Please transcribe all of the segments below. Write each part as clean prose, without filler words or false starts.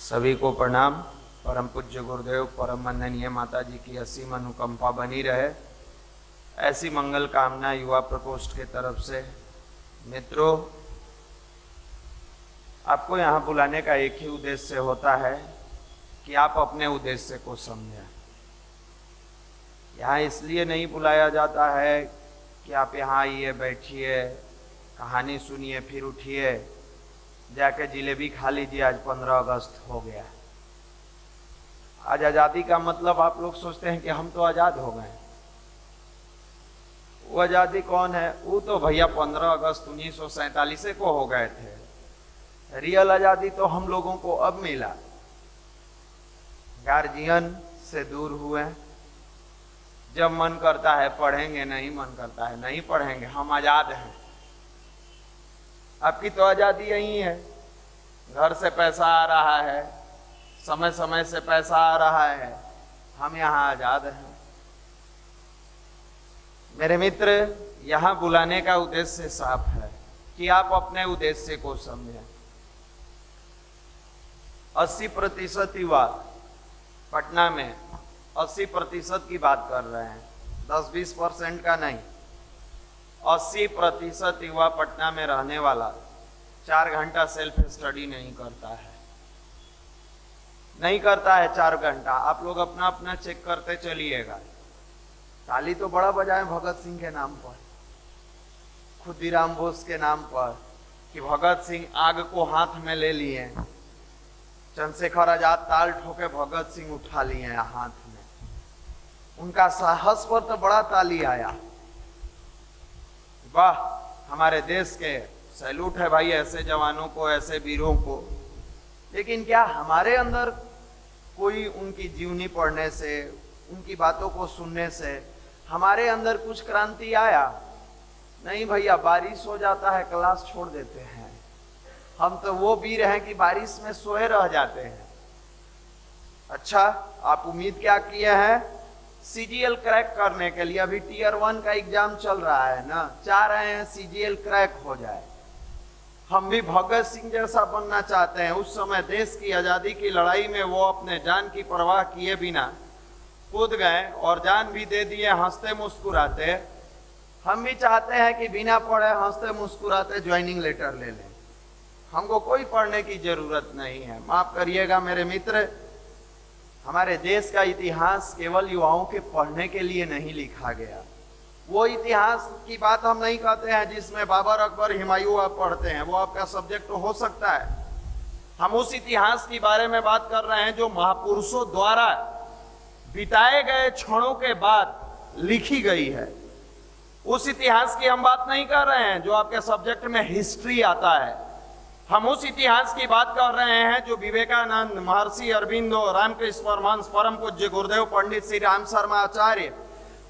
सभी को प्रणाम। परम पूज्य गुरुदेव परम माननीय माता जी की असीम अनुकंपा बनी रहे, ऐसी मंगल कामना युवा प्रकोष्ठ की तरफ से। मित्रों, आपको यहाँ बुलाने का एक ही उद्देश्य होता है कि आप अपने उद्देश्य को समझें। यहाँ इसलिए नहीं बुलाया जाता है कि आप यहाँ आइए, बैठिए, कहानी सुनिए, फिर उठिए, जाके जिलेबी खा लीजिए, आज 15 अगस्त हो गया। आज आज़ादी का मतलब आप लोग सोचते हैं कि हम तो आज़ाद हो गए। वो आज़ादी कौन है? वो तो भैया 15 अगस्त 1947 को हो गए थे। रियल आज़ादी तो हम लोगों को अब मिला। गार्जियन से दूर हुए। जब मन करता है पढ़ेंगे, नहीं मन करता है नहीं पढ़ेंगे, हम आज़ाद हैं। आपकी तो आज़ादी यही है। घर से पैसा आ रहा है, समय समय से पैसा आ रहा है, हम यहाँ आज़ाद हैं। मेरे मित्र, यहाँ बुलाने का उद्देश्य साफ है कि आप अपने उद्देश्य को समझें। 80% युवा पटना में 80% की बात कर रहे हैं, 10-20% का नहीं। 80% युवा पटना में रहने वाला 4 घंटा सेल्फ स्टडी नहीं करता है। 4 घंटा। आप लोग अपना अपना चेक करते चलिएगा। ताली तो बड़ा बजाएं भगत सिंह के नाम पर, खुदीराम बोस के नाम पर, कि भगत सिंह आग को हाथ में ले लिए, चंद्रशेखर आजाद ताल ठोके भगत सिंह उठा लिए हैं हाथ में। उनका साहस पर तो बड़ा ताली आया। वाह, हमारे देश के सैल्यूट है भाई ऐसे जवानों को, ऐसे वीरों को। लेकिन क्या हमारे अंदर कोई उनकी जीवनी पढ़ने से, उनकी बातों को सुनने से हमारे अंदर कुछ क्रांति आया? नहीं भैया, बारिश हो जाता है क्लास छोड़ देते हैं। हम तो वो वीर हैं कि बारिश में सोए रह जाते हैं। अच्छा, आप उम्मीद क्या किए हैं? सीजीएल क्रैक करने के लिए अभी टियर 1 का एग्जाम चल रहा है ना, चाह रहे हैं सीजीएल क्रैक हो जाए। हम भी भगत सिंह जैसा बनना चाहते हैं। उस समय देश की आजादी की लड़ाई में वो अपने जान की परवाह किए बिना कूद गए और जान भी दे दिए हंसते मुस्कुराते। हम भी चाहते हैं कि बिना पढ़े हंसते मुस्कुराते ज्वाइनिंग लेटर ले लें। हमको कोई पढ़ने की जरूरत नहीं है। माफ करिएगा मेरे मित्र, हमारे देश का इतिहास केवल युवाओं के पढ़ने के लिए नहीं लिखा गया। वो इतिहास की बात हम नहीं कहते हैं जिसमें बाबर, अकबर, हुमायूं आप पढ़ते हैं, वो आपका सब्जेक्ट तो हो सकता है। हम उस इतिहास के बारे में बात कर रहे हैं जो महापुरुषों द्वारा बिताए गए क्षणों के बाद लिखी गई है। उस इतिहास की हम बात नहीं कर रहे हैं जो आपके सब्जेक्ट में हिस्ट्री आता है। हम उस इतिहास की बात कर रहे हैं जो विवेकानंद, महर्षि अरविंदो, रामकृष्ण परमहंस, परम पूज्य गुरुदेव पंडित श्री राम शर्मा आचार्य,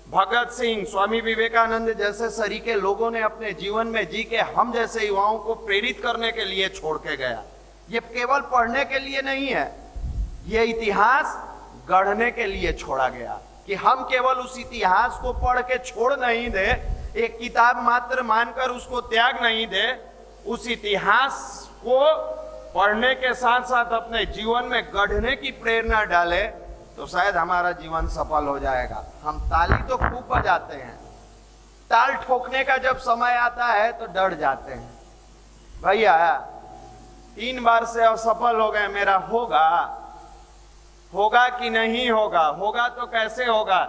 भगत सिंह, स्वामी विवेकानंद जैसे सरीके लोगों ने अपने जीवन में जी के हम जैसे युवाओं को प्रेरित करने के लिए छोड़ के गया। ये केवल पढ़ने के लिए नहीं है, ये इतिहास गढ़ने के लिए छोड़ा गया कि हम केवल उस इतिहास को पढ़ के छोड़ नहीं दे, एक किताब मात्र मानकर उसको त्याग नहीं दे, उस इतिहास को पढ़ने के साथ साथ अपने जीवन में गढ़ने की प्रेरणा डाले, तो शायद हमारा जीवन सफल हो जाएगा। हम ताली तो खूब बजाते हैं, ताल ठोकने का जब समय आता है तो डर जाते हैं। भैया 3 बार से असफल हो गए, मेरा होगा कि नहीं होगा? होगा तो कैसे होगा?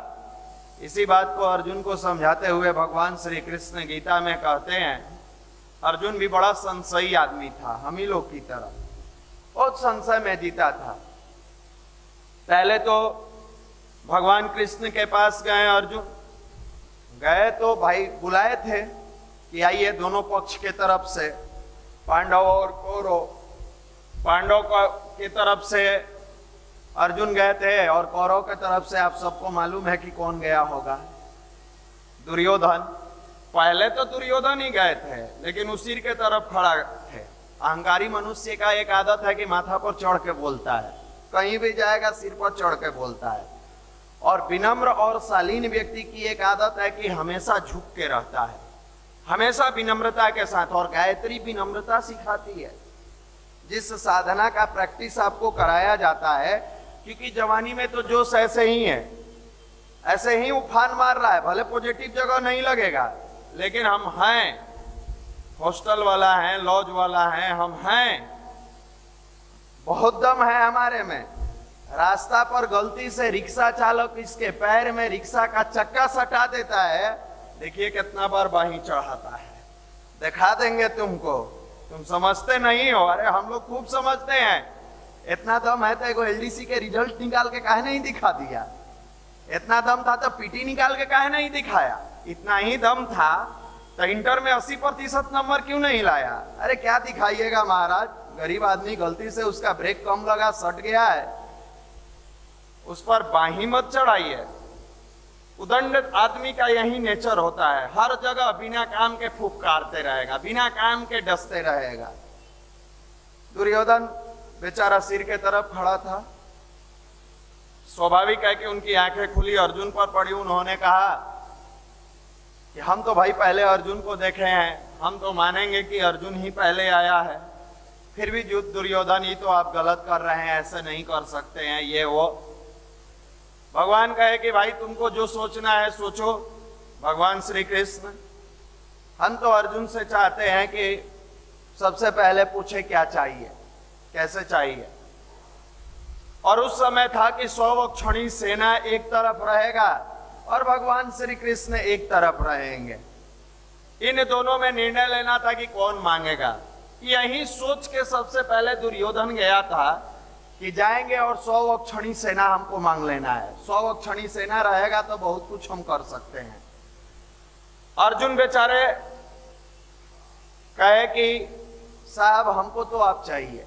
इसी बात को अर्जुन को समझाते हुए भगवान श्री कृष्ण गीता में कहते हैं, अर्जुन भी बड़ा संशयी आदमी था, हम ही लोग की तरह बहुत संशय में जीता था। पहले तो भगवान कृष्ण के पास गए अर्जुन, गए तो भाई बुलाए थे कि आइए दोनों पक्ष के तरफ से, पांडव और कौरव। पांडव की तरफ से अर्जुन गए थे और कौरव की तरफ से आप सबको मालूम है कि कौन गया होगा? दुर्योधन। पहले तो दुर्योधन ही गए थे, लेकिन उस सिर के तरफ खड़ा थे। अहंकारी मनुष्य का एक आदत है कि माथा पर चढ़ के बोलता है, कहीं भी जाएगा सिर पर चढ़ के बोलता है। और विनम्र और शालीन व्यक्ति की एक आदत है कि हमेशा झुक के रहता है, हमेशा विनम्रता के साथ। और गायत्री विनम्रता सिखाती है। जिस साधना का प्रैक्टिस आपको कराया जाता है, क्योंकि जवानी में तो जोश ऐसे ही है, ऐसे ही उफान मार रहा है, भले पॉजिटिव जगह नहीं लगेगा, लेकिन हम हैं, हॉस्टल वाला है, लॉज वाला है, हम हैं, बहुत दम है हमारे में। रास्ता पर गलती से रिक्शा चालक इसके पैर में रिक्शा का चक्का सटा देता है, देखिए कितना बार बाही चढ़ाता है। दिखा देंगे तुमको, तुम समझते नहीं हो। अरे हम लोग खूब समझते हैं। इतना दम है तो एगो एलडीसी के रिजल्ट निकाल के काहे नहीं दिखा दिया? इतना दम था तो पीटी निकाल के काहे नहीं दिखाया? इतना ही दम था तो इंटर में 80% नंबर क्यों नहीं लाया? अरे क्या दिखाइएगा महाराज, गरीब आदमी गलती से उसका ब्रेक कम लगा, सट गया है, उस पर बाही मत चढ़ाइए। उदंड आदमी का यही नेचर होता है, हर जगह बिना काम के फुफकारते रहेगा, बिना काम के डसते रहेगा। दुर्योधन बेचारा सिर के तरफ खड़ा था, स्वाभाविक है कि उनकी आंखें खुली, अर्जुन पर पड़ी। उन्होंने कहा कि हम तो भाई पहले अर्जुन को देखे हैं, हम तो मानेंगे कि अर्जुन ही पहले आया है। फिर भी दुर्योधन, ये तो आप गलत कर रहे हैं, ऐसे नहीं कर सकते हैं, ये वो। भगवान कहे कि भाई तुमको जो सोचना है सोचो। भगवान श्री कृष्ण, हम तो अर्जुन से चाहते हैं कि सबसे पहले पूछे क्या चाहिए, कैसे चाहिए। और उस समय था कि 100 अक्षणी सेना एक तरफ रहेगा और भगवान श्री कृष्ण एक तरफ रहेंगे। इन दोनों में निर्णय लेना था कि कौन मांगेगा। यही सोच के सबसे पहले दुर्योधन गया था कि जाएंगे और 100 अक्षणी सेना हमको मांग लेना है। 100 अक्षणी सेना रहेगा तो बहुत कुछ हम कर सकते हैं। अर्जुन बेचारे कहे कि साहब हमको तो आप चाहिए,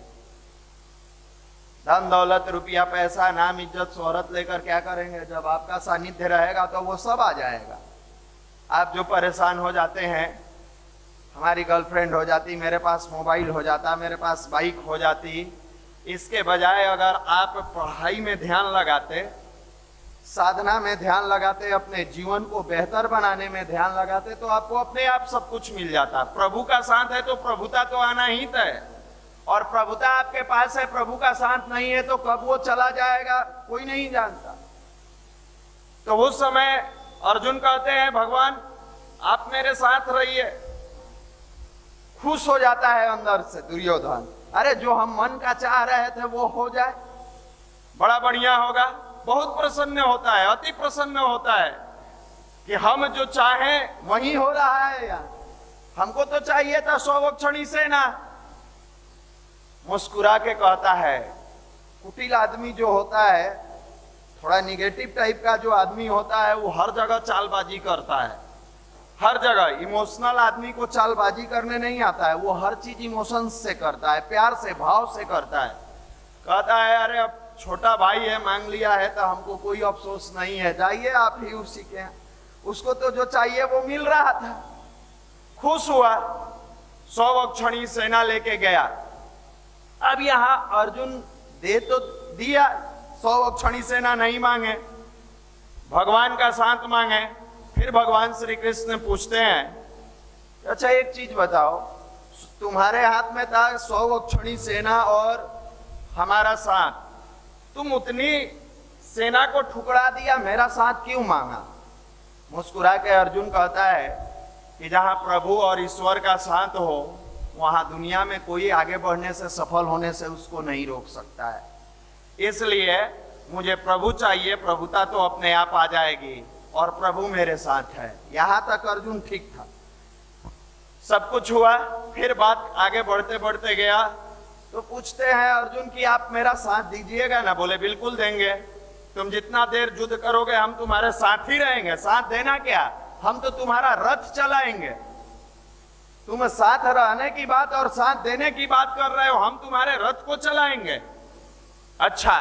धन दौलत रुपया पैसा नाम इज्जत शोहरत लेकर क्या करेंगे? जब आपका सानिध्य रहेगा तो वो सब आ जाएगा। आप जो परेशान हो जाते हैं, हमारी गर्लफ्रेंड हो जाती, मेरे पास मोबाइल हो जाता, मेरे पास बाइक हो जाती, इसके बजाय अगर आप पढ़ाई में ध्यान लगाते, साधना में ध्यान लगाते, अपने जीवन को बेहतर बनाने में ध्यान लगाते, तो आपको अपने आप सब कुछ मिल जाता। प्रभु का साथ है तो प्रभुता तो आना ही तय, और प्रभुता आपके पास है, प्रभु का साथ नहीं है तो कब वो चला जाएगा कोई नहीं जानता। तो उस समय अर्जुन कहते हैं भगवान आप मेरे साथ रहिए। खुश हो जाता है अंदर से दुर्योधन, अरे जो हम मन का चाह रहे थे वो हो जाए, बड़ा बढ़िया होगा। बहुत प्रसन्न होता है, अति प्रसन्न होता है कि हम जो चाहें वही हो रहा है यार। हमको तो चाहिए था 100 अक्षणी सेना। मुस्कुरा के कहता है, कुटिल आदमी जो होता है, थोड़ा निगेटिव टाइप का जो आदमी होता है, वो हर जगह चालबाजी करता है, हर जगह। इमोशनल आदमी को चालबाजी करने नहीं आता है, वो हर चीज इमोशंस से करता है, प्यार से भाव से करता है। कहता है अरे अब छोटा भाई है, मांग लिया है तो हमको कोई अफसोस नहीं है, जाइए आप ही उसी के। उसको तो जो चाहिए वो मिल रहा था, खुश हुआ, 100 अक्षणी सेना लेके गया। अब यहां अर्जुन दे तो दिया, 100 अक्षणी सेना नहीं मांगे, भगवान का साथ मांगे। फिर भगवान श्री कृष्ण पूछते हैं अच्छा एक चीज बताओ, तुम्हारे हाथ में था 100 अक्षणी सेना और हमारा साथ, तुम उतनी सेना को ठुकरा दिया, मेरा साथ क्यों मांगा? मुस्कुरा के अर्जुन कहता है कि जहां प्रभु और ईश्वर का साथ हो वहां दुनिया में कोई आगे बढ़ने से, सफल होने से उसको नहीं रोक सकता है। इसलिए मुझे प्रभु चाहिए, प्रभुता तो अपने आप आ जाएगी और प्रभु मेरे साथ है। यहां तक अर्जुन ठीक था, सब कुछ हुआ। फिर बात आगे बढ़ते बढ़ते गया तो पूछते हैं अर्जुन कि आप मेरा साथ दीजिएगा ना? बोले बिल्कुल देंगे, तुम जितना देर युद्ध करोगे हम तुम्हारे साथ ही रहेंगे। साथ देना क्या, हम तो तुम्हारा रथ चलाएंगे। तुम साथ रहने की बात और साथ देने की बात कर रहे हो, हम तुम्हारे रथ को चलाएंगे। अच्छा,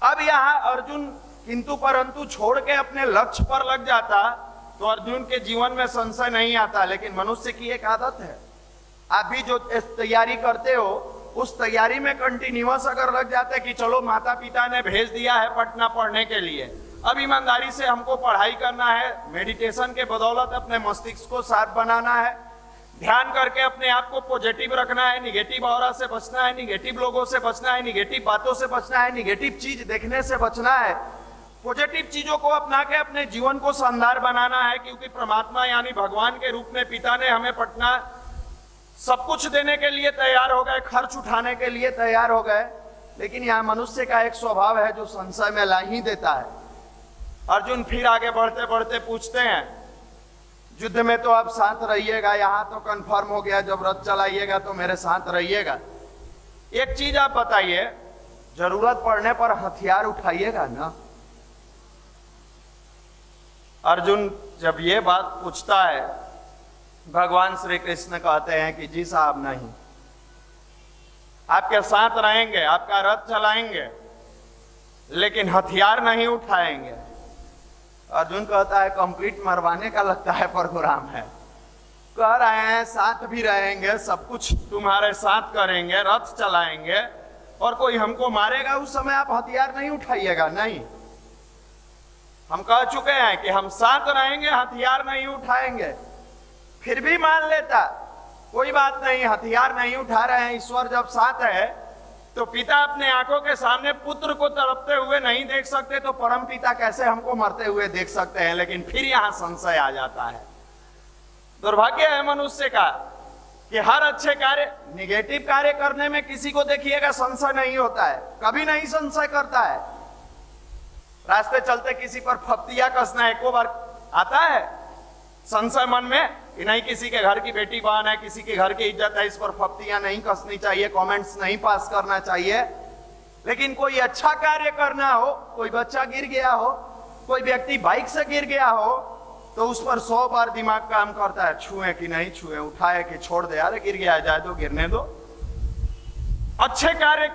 अब यहां अर्जुन किंतु परंतु छोड़ के अपने लक्ष्य पर लग जाता तो अर्जुन के जीवन में संशय नहीं आता। लेकिन मनुष्य की एक आदत है, आप भी जो तैयारी करते हो उस तैयारी में कंटिन्यूअस अगर लग जाते कि चलो माता पिता ने भेज दिया है पटना पढ़ने के लिए, अब ईमानदारी से हमको पढ़ाई करना है, मेडिटेशन के बदौलत अपने मस्तिष्क को साफ बनाना है, ध्यान करके अपने आप को पॉजिटिव रखना है, निगेटिव ऑरा से बचना है, निगेटिव लोगों से बचना है, निगेटिव बातों से बचना है, निगेटिव चीज देखने से बचना है, पॉजिटिव चीजों को अपना के अपने जीवन को शानदार बनाना है। क्योंकि परमात्मा यानी भगवान के रूप में पिता ने हमें पटना सब कुछ देने के लिए तैयार हो गए, खर्च उठाने के लिए तैयार हो गए, लेकिन यहाँ मनुष्य का एक स्वभाव है जो संशय में ला ही देता है। अर्जुन फिर आगे बढ़ते बढ़ते पूछते हैं, युद्ध में तो आप साथ रहिएगा, यहां तो कंफर्म हो गया, जब रथ चलाइएगा तो मेरे साथ रहिएगा। एक चीज आप बताइए, जरूरत पड़ने पर हथियार उठाइएगा ना? अर्जुन जब ये बात पूछता है, भगवान श्री कृष्ण कहते हैं कि जी साहब नहीं, आपके साथ रहेंगे, आपका रथ चलाएंगे, लेकिन हथियार नहीं उठाएंगे। अर्जुन कहता है कंप्लीट मरवाने का लगता है प्रोग्राम है। कह रहे हैं साथ भी रहेंगे, सब कुछ तुम्हारे साथ करेंगे, रथ चलाएंगे, और कोई हमको मारेगा उस समय आप हथियार नहीं उठाइएगा? नहीं, हम कह चुके हैं कि हम साथ रहेंगे, हथियार नहीं उठाएंगे। फिर भी मान लेता, कोई बात नहीं, हथियार नहीं उठा रहे हैं, ईश्वर जब साथ है तो पिता अपने आंखों के सामने पुत्र को तड़पते हुए नहीं देख सकते, तो परम पिता कैसे हमको मरते हुए देख सकते हैं? लेकिन फिर यहां संशय आ जाता है। दुर्भाग्य है मनुष्य का कि हर अच्छे कार्य, निगेटिव कार्य करने में किसी को देखिएगा संशय नहीं होता है, कभी नहीं संशय करता है। रास्ते चलते किसी पर फप्तियां कसना एको बार आता है संशय मन में कि नहीं, किसी के घर की बेटी बहन है, किसी के घर की इज्जत है, इस पर फप्तियां नहीं कसनी चाहिए, कमेंट्स नहीं पास करना चाहिए। लेकिन कोई अच्छा कार्य करना हो, कोई बच्चा गिर गया हो, कोई व्यक्ति बाइक से गिर गया हो, तो उस पर 100 बार दिमाग काम करता है, छुए कि नहीं छुए, उठाए कि छोड़ दे, अरे गिर गया जाए तो गिरने दो। अच्छे कार्य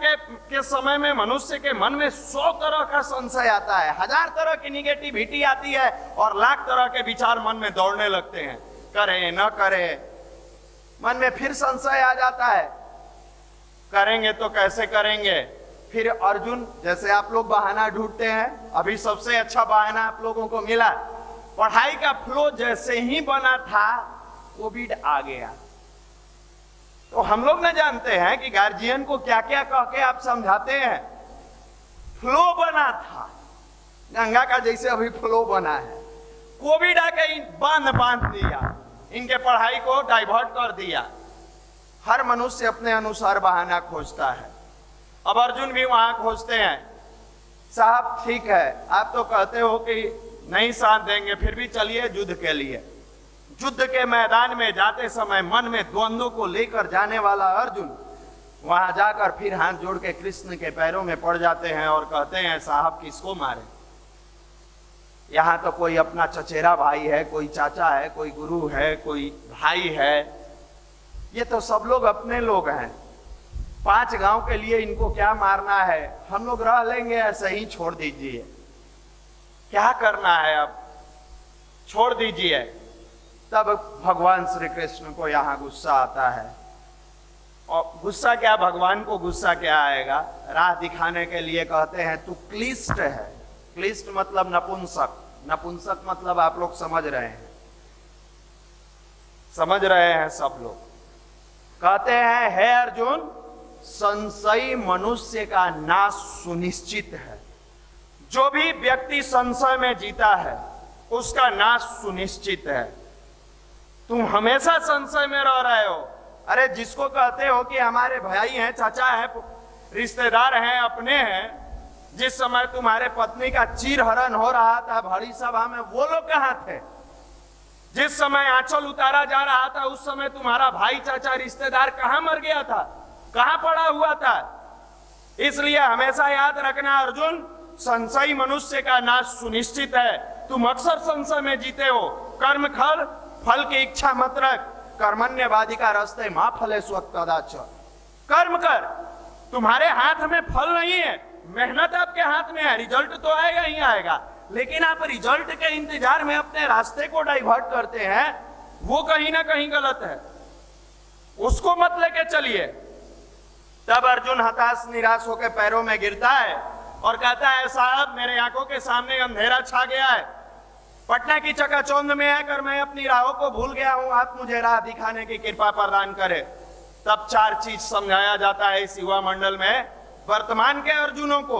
के समय में मनुष्य के मन में 100 तरह का संशय आता है, 1000 तरह की निगेटिविटी आती है, और लाख तरह के विचार मन में दौड़ने लगते हैं, करे न करे, मन में फिर संशय आ जाता है, करेंगे तो कैसे करेंगे। फिर अर्जुन जैसे आप लोग बहाना ढूंढते हैं, अभी सबसे अच्छा बहाना आप लोगों को मिला, पढ़ाई का फ्लो जैसे ही बना था कोविड आ गया। तो हम लोग न जानते हैं कि गार्जियन को क्या क्या कह के आप समझाते हैं। फ्लो बना था, गंगा का जैसे अभी फ्लो बना है, कोविड आके बांध दिया, इनके पढ़ाई को डाइवर्ट कर दिया। हर मनुष्य अपने अनुसार बहाना खोजता है। अब अर्जुन भी वहां खोजते हैं, साहब ठीक है, आप तो कहते हो कि नहीं साथ देंगे, फिर भी चलिए युद्ध के लिए। युद्ध के मैदान में जाते समय मन में द्वंद्व को लेकर जाने वाला अर्जुन वहां जाकर फिर हाथ जोड़ के कृष्ण के पैरों में पड़ जाते हैं और कहते हैं साहब किसको मारे, यहाँ तो कोई अपना चचेरा भाई है, कोई चाचा है, कोई गुरु है, कोई भाई है, ये तो सब लोग अपने लोग हैं, 5 गांव के लिए इनको क्या मारना है, हम लोग रह लेंगे, ऐसे ही छोड़ दीजिए, क्या करना है अब, छोड़ दीजिए। तब भगवान श्री कृष्ण को यहाँ गुस्सा आता है, और गुस्सा क्या, भगवान को गुस्सा क्या आएगा, राह दिखाने के लिए कहते हैं तू क्लिष्ट है। क्लिष्ट मतलब नपुंसक, नपुंसक मतलब आप लोग समझ रहे हैं, समझ रहे हैं सब लोग। कहते हैं हे अर्जुन, संशय मनुष्य का नाश सुनिश्चित है। जो भी व्यक्ति संशय में जीता है उसका नाश सुनिश्चित है। तुम हमेशा संशय में रह रहे हो। अरे जिसको कहते हो कि हमारे भाई हैं, चाचा है, रिश्तेदार हैं, अपने हैं, जिस समय तुम्हारे पत्नी का चीरहरण हो रहा था बड़ी सभा में, वो लोग कहाँ थे? जिस समय आंचल उतारा जा रहा था उस समय तुम्हारा भाई, चाचा, रिश्तेदार कहाँ मर गया था, कहाँ पड़ा हुआ था? इसलिए हमेशा याद रखना अर्जुन, संशय मनुष्य का नाश सुनिश्चित है। तुम अक्सर संशय में जीते हो। कर्म खल, फल की इच्छा मत रख, कर्मण्यवादी का रास्ते मां फले स्वकदाच। कर्म कर, तुम्हारे हाथ में फल नहीं है, मेहनत आपके हाथ में है, रिजल्ट तो आएगा ही आएगा, लेकिन आप रिजल्ट के इंतजार में अपने रास्ते को डाइवर्ट करते हैं, वो कहीं ना कहीं गलत है, उसको मत लेके चलिए। तब अर्जुन हताश निराश होकर पैरों में गिरता है और कहता है साहब मेरे आंखों के सामने अंधेरा छा गया है, पटना की चकाचौंध में आकर मैं अपनी राहों को भूल गया हूं, आप मुझे राह दिखाने की कृपा प्रदान करें। तब 4 चीज समझाया जाता है इस युवा मंडल में वर्तमान के अर्जुनों को,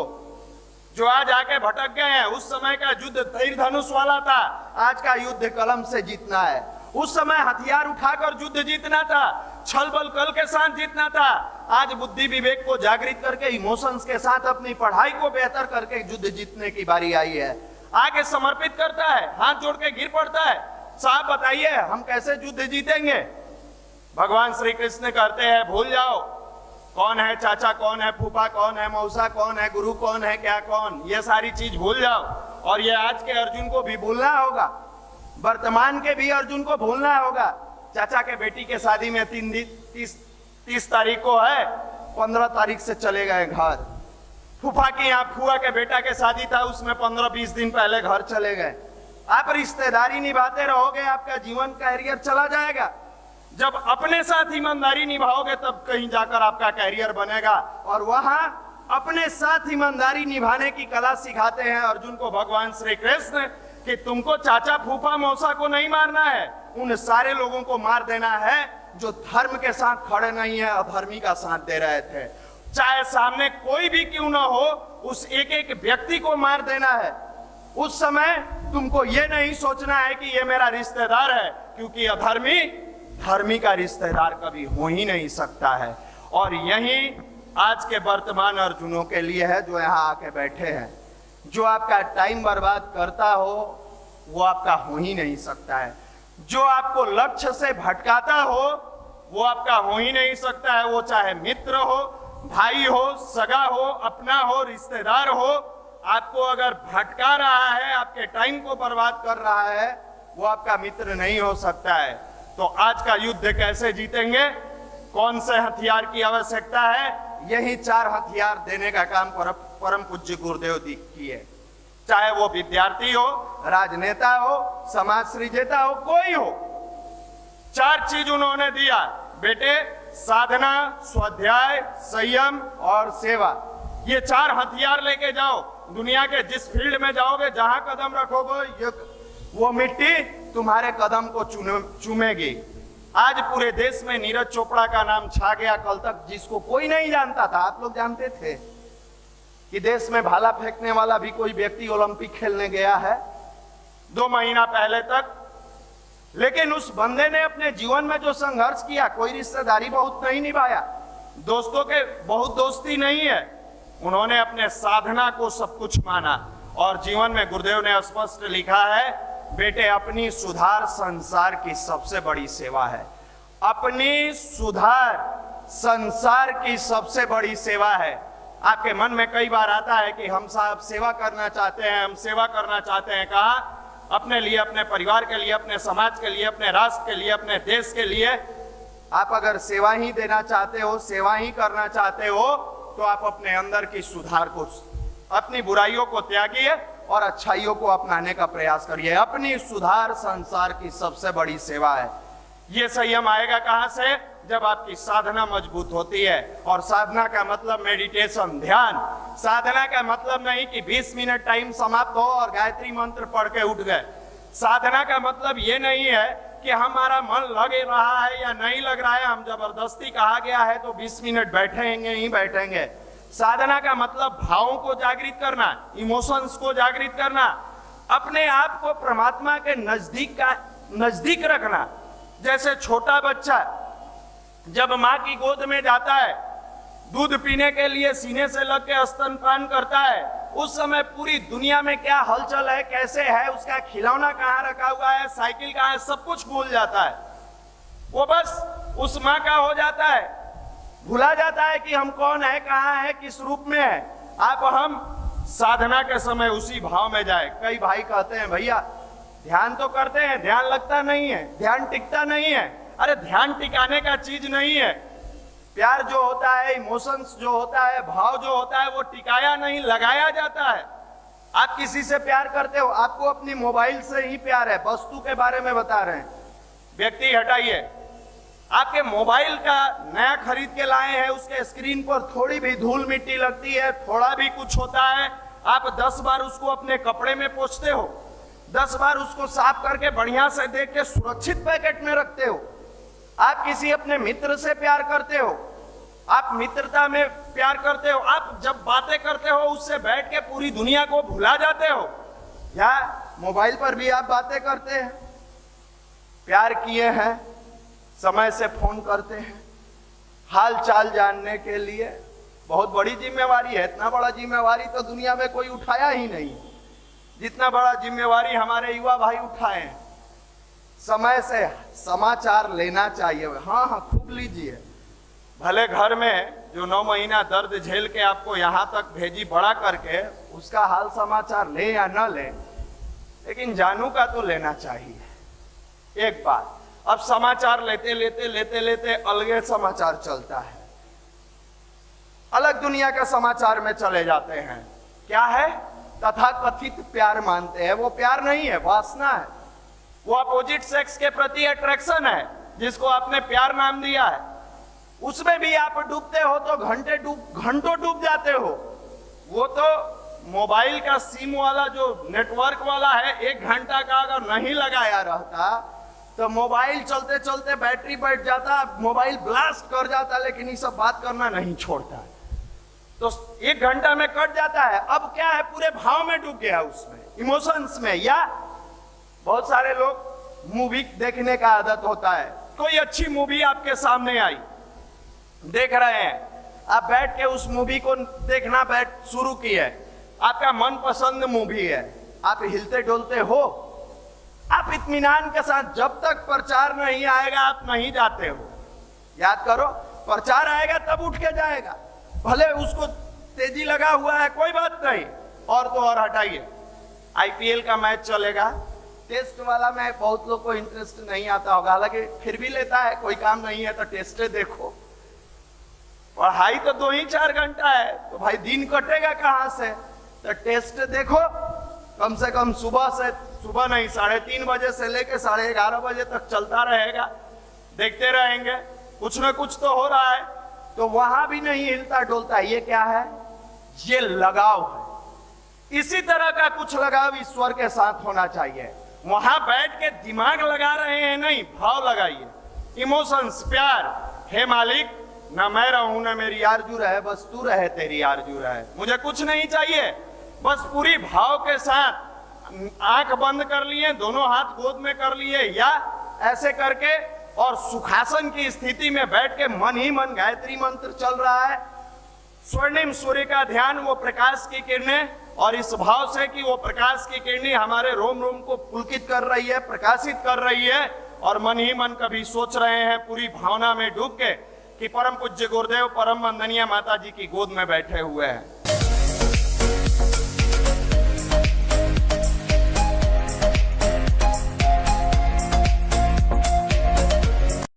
जो आज आके भटक गए हैं। उस समय का युद्ध तीर धनुष वाला था, आज का युद्ध कलम से जीतना है। उस समय हथियार उठाकर युद्ध जीतना था, छल बल कल के साथ जीतना था। आज बुद्धि विवेक को जागृत करके इमोशंस के साथ अपनी पढ़ाई को बेहतर करके युद्ध जीतने की बारी आई है। आके समर्पित करता है, हाथ जोड़ के गिर पड़ता है, साहब बताइए हम कैसे युद्ध जीतेंगे। भगवान श्री कृष्ण कहते हैं भूल जाओ कौन है चाचा, कौन है फूफा, कौन है मौसा, कौन है गुरु, कौन है क्या कौन, ये सारी चीज भूल जाओ। और ये आज के अर्जुन को भी भूलना होगा, वर्तमान के भी अर्जुन को भूलना होगा। चाचा के बेटी के शादी में 30 तारीख को है, 15 तारीख से चले गए घर। फूफा की यहाँ फुआ के बेटा के शादी था, उसमें 15-20 दिन पहले घर चले गए। आप रिश्तेदारी निभाते रहोगे, आपका जीवन कैरियर चला जाएगा। जब अपने साथ ईमानदारी निभाओगे तब कहीं जाकर आपका कैरियर बनेगा। और वहां अपने साथ ईमानदारी निभाने की कला सिखाते हैं अर्जुन को भगवान श्री कृष्ण कि तुमको चाचा फूफा मौसा को नहीं मारना है, उन सारे लोगों को मार देना है जो धर्म के साथ खड़े नहीं है, अधर्मी का साथ दे रहे थे। चाहे सामने कोई भी क्यों ना हो, उस एक एक व्यक्ति को मार देना है। उस समय तुमको ये नहीं सोचना है कि ये मेरा रिश्तेदार है, क्योंकि अधर्मी धर्मी का रिश्तेदार कभी हो ही नहीं सकता है। और यही आज के वर्तमान अर्जुनों के लिए है जो यहाँ आके बैठे हैं। जो आपका टाइम बर्बाद करता हो वो आपका हो ही नहीं सकता है। जो आपको लक्ष्य से भटकाता हो वो आपका हो ही नहीं सकता है। वो चाहे मित्र हो, भाई हो, सगा हो, अपना हो, रिश्तेदार हो, आपको अगर भटका रहा है, आपके टाइम को बर्बाद कर रहा है, वो आपका मित्र नहीं हो सकता है। तो आज का युद्ध कैसे जीतेंगे, कौन से हथियार की आवश्यकता है, यही 4 हथियार देने का काम परम पूज्य गुरुदेव जी किए। चाहे वो विद्यार्थी हो, राजनेता हो, समाज सृजता हो, कोई हो, 4 चीज उन्होंने दिया। बेटे साधना, स्वाध्याय, संयम और सेवा, ये 4 हथियार लेके जाओ। दुनिया के जिस फील्ड में जाओगे, जहां कदम रखोगे, वो मिट्टी तुम्हारे कदम को चूमेगी। आज पूरे देश में नीरज चोपड़ा का नाम छा गया। कल तक जिसको कोई नहीं जानता था, आप लोग जानते थे कि देश में भाला फेंकने वाला भी कोई व्यक्ति ओलंपिक खेलने गया है 2 महीना पहले तक। लेकिन उस बंदे ने अपने जीवन में जो संघर्ष किया, कोई रिश्तेदारी बहुत नहीं निभाया, दोस्तों के बहुत दोस्ती नहीं है, उन्होंने अपने साधना को सब कुछ माना। और जीवन में गुरुदेव ने स्पष्ट लिखा है, बेटे अपनी सुधार संसार की सबसे बड़ी सेवा है। अपनी सुधार संसार की सबसे बड़ी सेवा है। आपके मन में कई बार आता है कि हम साहब सेवा करना चाहते हैं, हम सेवा करना चाहते हैं। कहा? अपने लिए, अपने परिवार के लिए, अपने समाज के लिए, अपने राष्ट्र के लिए, अपने देश के लिए। आप अगर सेवा ही देना चाहते हो, सेवा ही करना चाहते हो, तो आप अपने अंदर की सुधार को, अपनी बुराइयों को त्यागिए और अच्छाइयों को अपनाने का प्रयास करिए। अपनी सुधार संसार की सबसे बड़ी सेवा है। ये संयम आएगा कहां से? जब आपकी साधना मजबूत होती है। और साधना का मतलब मेडिटेशन, ध्यान। साधना का मतलब नहीं कि 20 मिनट टाइम समाप्त हो और गायत्री मंत्र पढ़ के उठ गए। साधना का मतलब ये नहीं है कि हमारा मन लग रहा है या नहीं लग रहा है, हम जबरदस्ती कहा गया है तो 20 मिनट बैठेंगे ही बैठेंगे। साधना का मतलब भावों को जागृत करना, इमोशंस को जागृत करना, अपने आप को परमात्मा के नजदीक रखना। जैसे छोटा बच्चा जब माँ की गोद में जाता है, दूध पीने के लिए सीने से लग के स्तनपान करता है, उस समय पूरी दुनिया में क्या हलचल है, कैसे है, उसका खिलौना कहाँ रखा हुआ है, साइकिल कहाँ है, सब कुछ भूल जाता है। वो बस उस माँ का हो जाता है, भूला जाता है कि हम कौन है, कहाँ है, किस रूप में है। आप हम साधना के समय उसी भाव में जाए। कई भाई कहते हैं भैया ध्यान तो करते हैं, ध्यान लगता नहीं है, ध्यान टिकता नहीं है। अरे ध्यान टिकाने का चीज नहीं है। प्यार जो होता है, इमोशंस जो होता है, भाव जो होता है, वो टिकाया नहीं, लगाया जाता है। आप किसी से प्यार करते हो, आपको अपनी मोबाइल से ही प्यार है, वस्तु के बारे में बता रहे हैं। व्यक्ति हटाइए, आपके मोबाइल का नया खरीद के लाए हैं, उसके स्क्रीन पर थोड़ी भी धूल मिट्टी लगती है, थोड़ा भी कुछ होता है, आप 10 बार उसको अपने कपड़े में पोंछते हो। 10 बार उसको साफ करके बढ़िया से देख के सुरक्षित पैकेट में रखते हो। आप किसी अपने मित्र से प्यार करते हो, आप मित्रता में प्यार करते हो, आप जब बातें करते हो उससे बैठ के पूरी दुनिया को भुला जाते हो, या मोबाइल पर भी आप बातें करते हैं। प्यार किए हैं, समय से फोन करते हैं, हाल चाल जानने के लिए। बहुत बड़ी जिम्मेवारी है, इतना बड़ा जिम्मेवारी तो दुनिया में कोई उठाया ही नहीं जितना बड़ा जिम्मेवारी हमारे युवा भाई उठाए हैं। समय से समाचार लेना चाहिए। हाँ हाँ, खूब लीजिए। भले घर में जो 9 महीना दर्द झेल के आपको यहाँ तक भेजी बड़ा करके, उसका हाल समाचार ले या न ले, लेकिन जानू का तो लेना चाहिए। एक बात, अब समाचार लेते लेते लेते लेते अलगे समाचार चलता है, अलग दुनिया के समाचार में चले जाते हैं। क्या है? तथाकथित प्यार मानते हैं। वो प्यार नहीं है, वासना है। वो अपोजिट सेक्स के प्रति अट्रैक्शन है, जिसको आपने प्यार नाम दिया है। उसमें भी आप डूबते हो तो घंटों डूब जाते हो। वो तो मोबाइल का सिम वाला जो नेटवर्क वाला है, 1 घंटा का अगर नहीं लगाया रहता तो मोबाइल चलते चलते बैटरी बैठ जाता, मोबाइल ब्लास्ट कर जाता, लेकिन ये सब बात करना नहीं छोड़ता है। तो 1 घंटा में कट जाता है। अब क्या है, पूरे भाव में डूब गया, उसमें इमोशंस में। या बहुत सारे लोग मूवी देखने का आदत होता है। कोई अच्छी मूवी आपके सामने आई, देख रहे हैं, आप बैठ के उस मूवी को देखना शुरू किए। आपका मनपसंद मूवी है, आप हिलते डोलते हो, आप इत्मीनान के साथ, जब तक प्रचार नहीं आएगा आप नहीं जाते हो। याद करो, प्रचार आएगा तब उठ के जाएगा। भले उसको तेजी लगा हुआ है, कोई बात नहीं, और तो और हटाइए। आईपीएल का मैच चलेगा, टेस्ट वाला मैच बहुत लोग को इंटरेस्ट नहीं आता होगा, हालांकि फिर भी लेता है, कोई काम नहीं है तो टेस्ट देखो। पढ़ाई तो 2-4 घंटा है, तो भाई दिन कटेगा कहां से? तो टेस्ट देखो, कम से कम सुबह नहीं 3:30 बजे से लेके 11:30 बजे तक चलता रहेगा। देखते रहेंगे, कुछ ना कुछ तो हो रहा है। तो वहां भी नहीं हिलता डोलता। ये क्या है? ये लगाव है। इसी तरह का कुछ लगाव ईश्वर के साथ होना चाहिए। वहां बैठ के दिमाग लगा रहे हैं, नहीं, भाव लगाइए, इमोशंस, प्यार। हे मालिक, ना मैं रहूं ना मेरी आरजू रहे, बस तू रहे, तेरी आरजू रहे, मुझे कुछ नहीं चाहिए। बस पूरी भाव के साथ आंख बंद कर लिए, दोनों हाथ गोद में कर लिए, या ऐसे करके, और सुखासन की स्थिति में बैठ के मन ही मन गायत्री मंत्र चल रहा है। स्वर्णिम सूर्य का ध्यान, वो प्रकाश की किरणें, और इस भाव से कि वो प्रकाश की किरणें हमारे रोम रोम को पुलकित कर रही है, प्रकाशित कर रही है, और मन ही मन कभी सोच रहे हैं पूरी भावना में डूब के कि परम पूज्य गुरुदेव परम वंदनीय माता जी की गोद में बैठे हुए हैं।